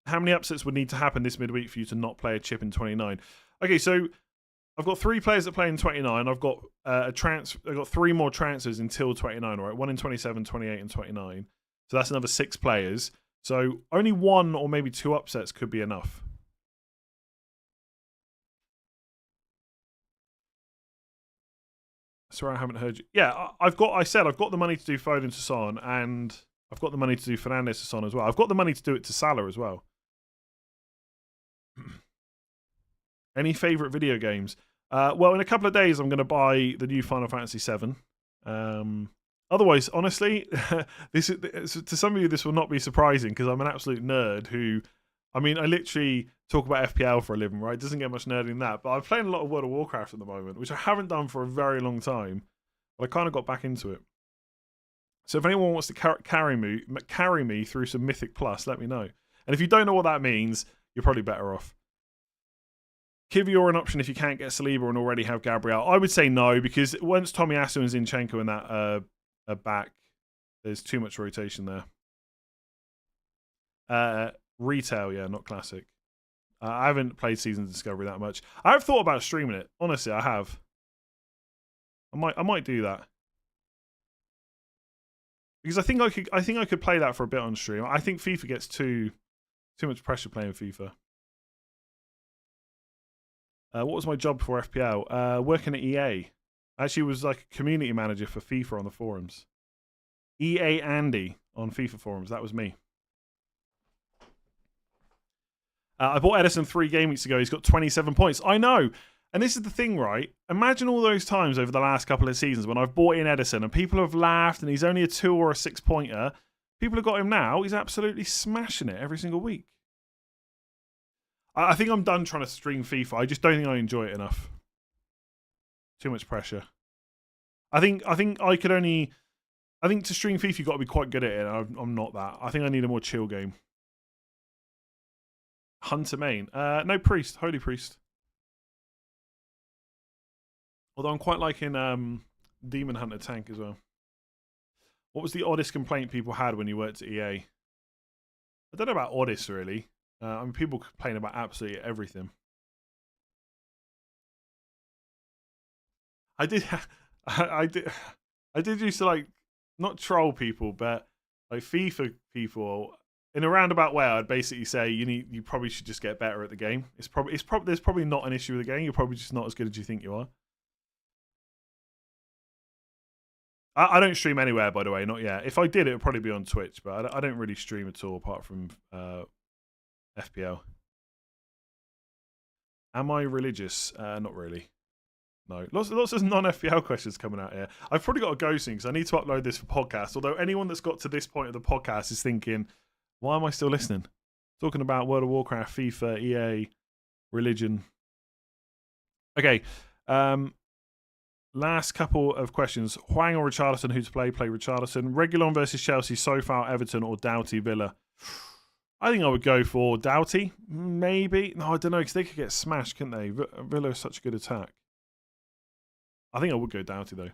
How many upsets would need to happen this midweek for you to not play a chip in 29? Okay, so I've got 3 players that play in 29. I've got I've got 3 more transfers until 29. All right, 1 in 27, 28, and 29. So that's another 6 players. So only 1 or maybe 2 upsets could be enough. Sorry, I haven't heard you. Yeah, I've got the money to do Foden to Son, and I've got the money to do Fernandes to Son as well. I've got the money to do it to Salah as well. Any favourite video games? Well, in a couple of days, I'm going to buy the new Final Fantasy VII. Otherwise, honestly, to some of you, this will not be surprising because I'm an absolute nerd who... I mean, I literally talk about FPL for a living, right? It doesn't get much nerdy than that. But I'm playing a lot of World of Warcraft at the moment, which I haven't done for a very long time. But I kind of got back into it. So if anyone wants to carry me through some Mythic Plus, let me know. And if you don't know what that means, you're probably better off. Kivior an option if you can't get Saliba and already have Gabriel. I would say no, because once Tomiyasu and Zinchenko and that are back, there's too much rotation there. Retail, yeah, not classic. I haven't played Season Discovery that much. I have thought about streaming it. Honestly, I have. I might do that. Because I think I could play that for a bit on stream. I think FIFA gets too much pressure playing FIFA. What was my job before FPL? Working at EA. I actually was like a community manager for FIFA on the forums. EA Andy on FIFA forums. That was me. I bought Edison 3 game weeks ago. He's got 27 points. I know. And this is the thing, right? Imagine all those times over the last couple of seasons when I've bought in Edison and people have laughed and he's only a 2 or a 6 pointer. People have got him now. He's absolutely smashing it every single week. I think I'm done trying to stream FIFA. I just don't think I enjoy it enough. Too much pressure. I think I could only... I think to stream FIFA, you've got to be quite good at it. I'm not that. I think I need a more chill game. Hunter main. No, Priest. Holy Priest. Although I'm quite liking Demon Hunter tank as well. What was the oddest complaint people had when you worked at EA? I don't know about oddest, really. I mean, people complain about absolutely everything. I did used to, like, not troll people, but like FIFA people in a roundabout way. I'd basically say you probably should just get better at the game. There's probably not an issue with the game. You're probably just not as good as you think you are. I don't stream anywhere, by the way, not yet. If I did, it would probably be on Twitch, but I don't really stream at all apart from FPL. Am I religious? Not really. No. Lots of non-FPL questions coming out here. I've probably got to go soon because I need to upload this for podcast. Although anyone that's got to this point of the podcast is thinking, why am I still listening? Talking about World of Warcraft, FIFA, EA, religion. Okay. Last couple of questions. Hwang or Richarlison, who to play? Play Richarlison. Reguilon versus Chelsea, so far Everton or Doughty Villa? I think I would go for Doughty. Maybe. No, I don't know, because they could get smashed, couldn't they? Villa is such a good attack. I think I would go Doughty, though.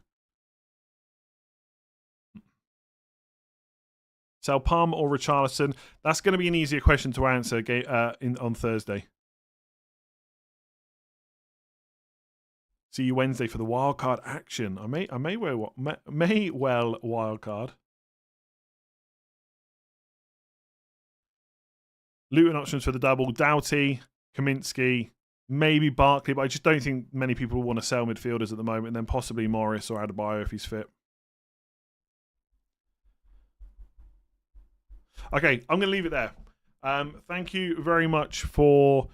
Sell Palmer or Richarlison? That's going to be an easier question to answer on Thursday. See you Wednesday for the wildcard action. I may well wildcard. Luton options for the double. Doughty, Kaminsky, maybe Barkley, but I just don't think many people want to sell midfielders at the moment. And then possibly Morris or Adebayo if he's fit. Okay, I'm going to leave it there. Thank you very much for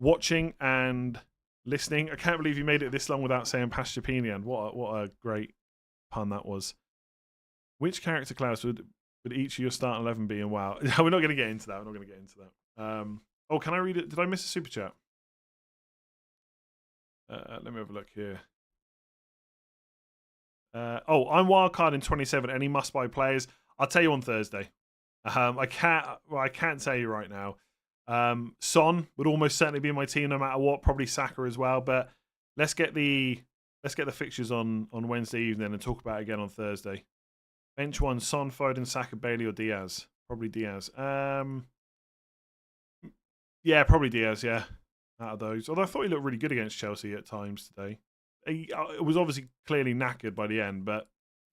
watching and listening. I can't believe you made it this long without saying Pastapinian. What a great pun that was. Which character class would each of your start 11 be in WoW? We're not going to get into that. Oh, can I read it? Did I miss a super chat? Let me have a look here. I'm wildcard in 27. Any must-buy players? I'll tell you on Thursday. I can't tell you right now. Son would almost certainly be in my team no matter what. Probably Saka as well. But let's get the fixtures on Wednesday evening and talk about it again on Thursday. Bench one: Son, Foden, Saka, Bailey, or Diaz. Probably Diaz. Yeah, probably Diaz. Yeah, out of those. Although I thought he looked really good against Chelsea at times today. He was obviously clearly knackered by the end, but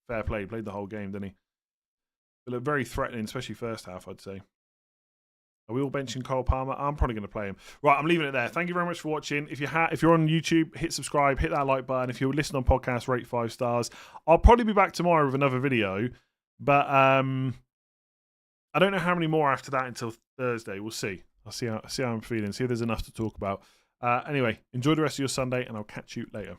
fair play. He played the whole game, didn't he? It looked very threatening, especially first half, I'd say. Are we all benching Cole Palmer? I'm probably going to play him. Right, I'm leaving it there. Thank you very much for watching. If you're on YouTube, hit subscribe, hit that like button. If you're listening on podcast, rate 5 stars. I'll probably be back tomorrow with another video, but I don't know how many more after that until Thursday. We'll see. I'll see how I'm feeling, see if there's enough to talk about. Anyway, enjoy the rest of your Sunday, and I'll catch you later.